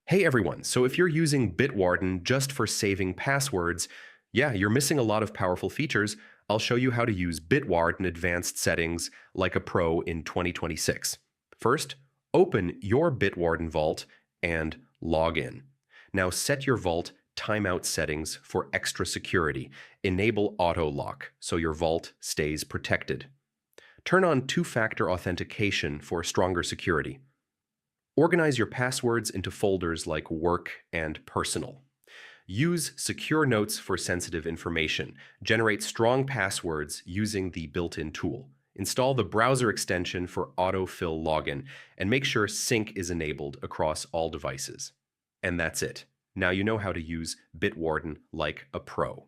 Hey everyone, so if you're using Bitwarden just for saving passwords, yeah, you're missing a lot of powerful features. I'll show you how to use Bitwarden advanced settings like a pro in 2026. First, open your Bitwarden vault and log in. Now set your vault timeout settings for extra security. Enable auto lock so your vault stays protected. Turn on two-factor authentication for stronger security. Organize your passwords into folders like work and personal. Use secure notes for sensitive information. Generate strong passwords using the built-in tool. Install the browser extension for autofill login and make sure sync is enabled across all devices. And that's it. Now you know how to use Bitwarden like a pro.